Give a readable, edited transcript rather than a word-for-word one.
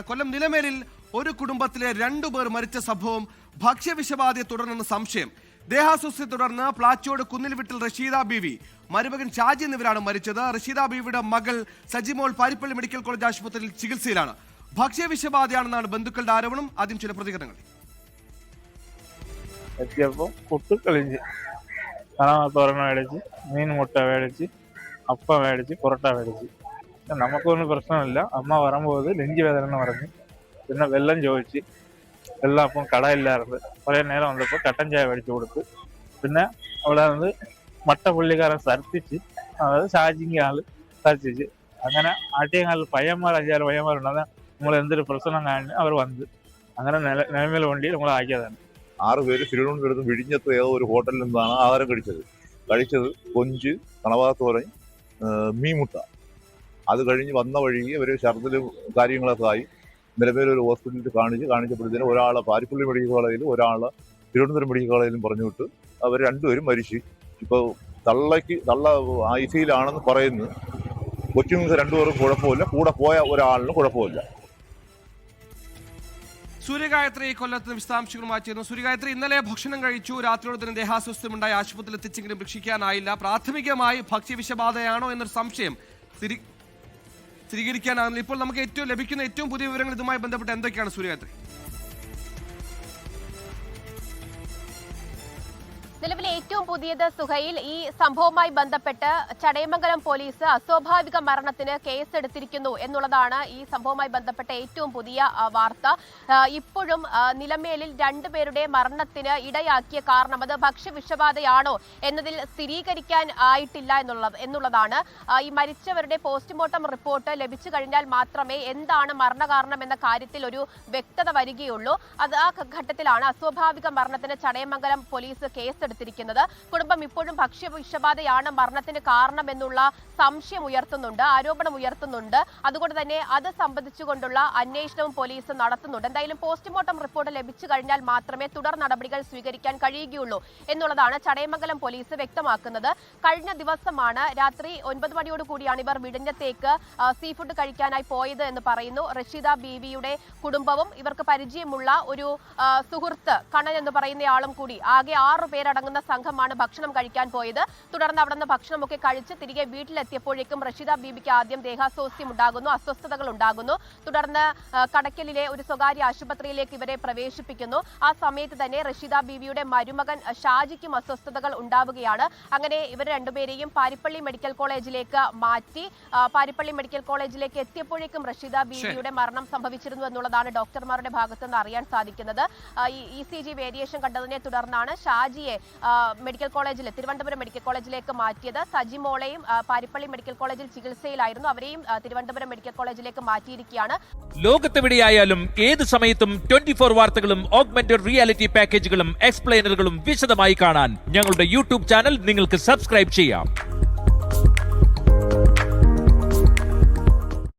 കൊല്ലം നിലമേലിൽ ഒരു കുടുംബത്തിലെ 2 പേർ മരിച്ച സംഭവം ഭക്ഷ്യവിഷബാധയെ തുടർന്നെന്ന് സംശയം. ദേഹാസ്വസ്ഥയെ തുടർന്ന് പ്ലാച്ചോട് കുന്നിൽവിട്ടിൽ റഷീദ ബീവി, മരുമകൻ ഷാജി എന്നിവരാണ് മരിച്ചത്. റഷീദ ബീവിയുടെ മകൾ സജിമോൾ പാരിപ്പള്ളി മെഡിക്കൽ കോളേജ് ആശുപത്രിയിൽ ചികിത്സയിലാണ്. ഭക്ഷ്യവിഷബാധയാണെന്നാണ് ബന്ധുക്കളുടെ ആരോപണം. ആദ്യം ചില പ്രതികരണങ്ങൾ. തോരൻ മേടിച്ച്, മീൻ മുട്ട മേടിച്ച്, അപ്പം മേടിച്ച്, പൊറോട്ട മേടിച്ച്. നമുക്കൊന്നും പ്രശ്നമില്ല. അമ്മ വരുമ്പോൾ നെഞ്ച് വേദന എന്ന് പറഞ്ഞ് പിന്നെ വെള്ളം ചോദിച്ച്, വെള്ളം അപ്പം കടയില്ലായിരുന്നു. കുറേ നേരം വന്നപ്പോൾ കട്ടൻ ചായ മേടിച്ചു കൊടുത്ത്, പിന്നെ അവിടെ നിന്ന് മട്ടപ്പുള്ളിക്കാരൻ സർത്തിച്ച്, അതായത് ഷാജിങ് ആള് സർത്തിച്ച്, അങ്ങനെ ആട്ടിയങ്ങാളിൽ 5-6 പയ്യന്മാരുണ്ട്. നമ്മൾ എന്തൊരു പ്രശ്നം കാണി അവർ വന്ന് അങ്ങനെ നിലമേൽ വണ്ടി നമ്മൾ ആക്കിയതാണ്. 6 പേര് തിരുവനന്തപുരത്ത് വിഴിഞ്ഞത്ത് ഏതോ ഒരു ഹോട്ടലിൽ നിന്നാണ് ആഹാരം കഴിച്ചത് കൊഞ്ച്, കണവാത്തോരൻ, മീൻമുട്ട. അത് കഴിഞ്ഞ് വന്ന വഴിക്ക് ഇവർ ഛർദിലും കാര്യങ്ങളൊക്കെ ആയി നിലവിലൊരു ഹോസ്പിറ്റലിൽ കാണിച്ചപ്പോഴത്തേനും ഒരാളെ പാരിപ്പള്ളി മെഡിക്കൽ കോളേജിലും ഒരാളെ തിരുവനന്തപുരം മെഡിക്കൽ കോളേജിലും പറഞ്ഞു വിട്ട് അവർ 2 പേരും മരിച്ചു. ഇപ്പോൾ തള്ള ICUലാണെന്ന് പറയുന്നു. കൊച്ചുങ്ങൾക്ക് 2 പേർക്കും കുഴപ്പമില്ല, കൂടെ പോയ ഒരാളിനും കുഴപ്പമില്ല. സൂര്യഗായത്രി കൊല്ലത്ത് വിശദാംശങ്ങളുമായി ചേർന്നു. സൂര്യഗായത്രി, ഇന്നലെ ഭക്ഷണം കഴിച്ചു, രാത്രിയോടെ തന്നെ ദേഹാസ്വസ്ഥമുണ്ടായി, ആശുപത്രിയിൽ എത്തിച്ചെങ്കിലും രക്ഷിക്കാനായില്ല. പ്രാഥമികമായി ഭക്ഷ്യവിഷബാധയാണോ എന്നൊരു സംശയം സ്ഥിരീകരിക്കാനാകുന്നില്ല. ഇപ്പോൾ നമുക്ക് ലഭിക്കുന്ന ഏറ്റവും പുതിയ വിവരങ്ങൾ ഇതുമായി ബന്ധപ്പെട്ട് എന്തൊക്കെയാണ് സൂര്യഗായത്രി? നിലവിലെ ഏറ്റവും പുതിയത് സുഹൈൽ, ഈ സംഭവവുമായി ബന്ധപ്പെട്ട് ചടയമംഗലം പോലീസ് അസ്വാഭാവിക മരണത്തിന് കേസെടുത്തിരിക്കുന്നു എന്നുള്ളതാണ് ഈ സംഭവവുമായി ബന്ധപ്പെട്ട ഏറ്റവും പുതിയ വാർത്ത. ഇപ്പോഴും നിലമേലിൽ 2 പേരുടെ മരണത്തിന് ഇടയാക്കിയ കാരണം അത് ഭക്ഷ്യവിഷബാധയാണോ എന്നതിൽ സ്ഥിരീകരിക്കാൻ ആയിട്ടില്ല എന്നുള്ളതാണ്. ഈ മരിച്ചവരുടെ പോസ്റ്റ്മോർട്ടം റിപ്പോർട്ട് ലഭിച്ചു കഴിഞ്ഞാൽ മാത്രമേ എന്താണ് മരണകാരണം എന്ന കാര്യത്തിൽ ഒരു വ്യക്തത വരികയുള്ളൂ. അത് ആ ഘട്ടത്തിലാണ് അസ്വാഭാവിക മരണത്തിന് ചടയമംഗലം പോലീസ് കേസെടുത്തിരിക്കുന്നത്. കുടുംബം ഇപ്പോഴും ഭക്ഷ്യവിഷബാധയാണ് മരണത്തിന് കാരണം എന്നുള്ള സംശയം ഉയർത്തുന്നുണ്ട്, ആരോപണം ഉയർത്തുന്നുണ്ട്. അതുകൊണ്ട് തന്നെ അത് സംബന്ധിച്ചുകൊണ്ടുള്ള അന്വേഷണവും പോലീസ് നടത്തുന്നുണ്ട്. എന്തായാലും പോസ്റ്റ്മോർട്ടം റിപ്പോർട്ട് ലഭിച്ചു കഴിഞ്ഞാൽ മാത്രമേ തുടർ നടപടികൾ സ്വീകരിക്കാൻ കഴിയുകയുള്ളൂ എന്നുള്ളതാണ് ചടയമംഗലം പോലീസ് വ്യക്തമാക്കുന്നത്. കഴിഞ്ഞ ദിവസമാണ് രാത്രി 9 മണിയോട് കൂടിയാണ് ഇവർ വിഴിഞ്ഞത്തേക്ക് സീ ഫുഡ് കഴിക്കാനായി പോയത് എന്ന് പറയുന്നു. റഷീദ ബീവിയുടെ കുടുംബവും ഇവർക്ക് പരിചയമുള്ള ഒരു സുഹൃത്ത് കണ്ണൻ എന്ന് പറയുന്നയാളും കൂടി ആകെ 6 പേരടങ്ങുന്ന സംഘമാണ് ഭക്ഷണം കഴിക്കാൻ പോയത്. തുടർന്ന് അവിടെ നിന്ന് ഭക്ഷണമൊക്കെ കഴിച്ച് തിരികെ വീട്ടിലെത്തിയപ്പോഴേക്കും റഷീദ ബീബിക്ക് ആദ്യം ദേഹാസ്വാസ്ഥ്യം ഉണ്ടാകുന്നു, അസ്വസ്ഥതകൾ ഉണ്ടാകുന്നു. തുടർന്ന് കടക്കലിലെ ഒരു സ്വകാര്യ ആശുപത്രിയിലേക്ക് ഇവരെ പ്രവേശിപ്പിക്കുന്നു. ആ സമയത്ത് തന്നെ റഷീദ ബീബിയുടെ മരുമകൻ ഷാജിക്കും അസ്വസ്ഥതകൾ ഉണ്ടാവുകയാണ്. അങ്ങനെ ഇവർ 2 പേരെയും പാരിപ്പള്ളി മെഡിക്കൽ കോളേജിലേക്ക് മാറ്റി. പാരിപ്പള്ളി മെഡിക്കൽ കോളേജിലേക്ക് എത്തിയപ്പോഴേക്കും റഷീദ ബീബിയുടെ മരണം സംഭവിച്ചിരുന്നു എന്നുള്ളതാണ് ഡോക്ടർമാരുടെ ഭാഗത്തുനിന്ന് അറിയാൻ സാധിക്കുന്നത്. ECG വേരിയേഷൻ കണ്ടതിനെ തുടർന്നാണ് ഷാജിയെ മെഡിക്കൽ കോളേജിൽ, തിരുവനന്തപുരം മെഡിക്കൽ കോളേജിലേക്ക് മാറ്റിയത്. സജിമോളെയും പാരിപ്പള്ളി മെഡിക്കൽ കോളേജിൽ ചികിത്സയിലായിരുന്നു, അവരെയും തിരുവനന്തപുരം മെഡിക്കൽ കോളേജിലേക്ക് മാറ്റിയിരിക്കുകയാണ്. ലോകത്തെവിടെയായാലും ഏത് സമയത്തും 24 വാർത്തകളും ഓഗ്മെന്റഡ് റിയാലിറ്റി പാക്കേജുകളും എക്സ്പ്ലെയിനറുകളും വിശദമായി കാണാൻ ഞങ്ങളുടെ YouTube ചാനൽ നിങ്ങൾക്ക് സബ്സ്ക്രൈബ് ചെയ്യാം.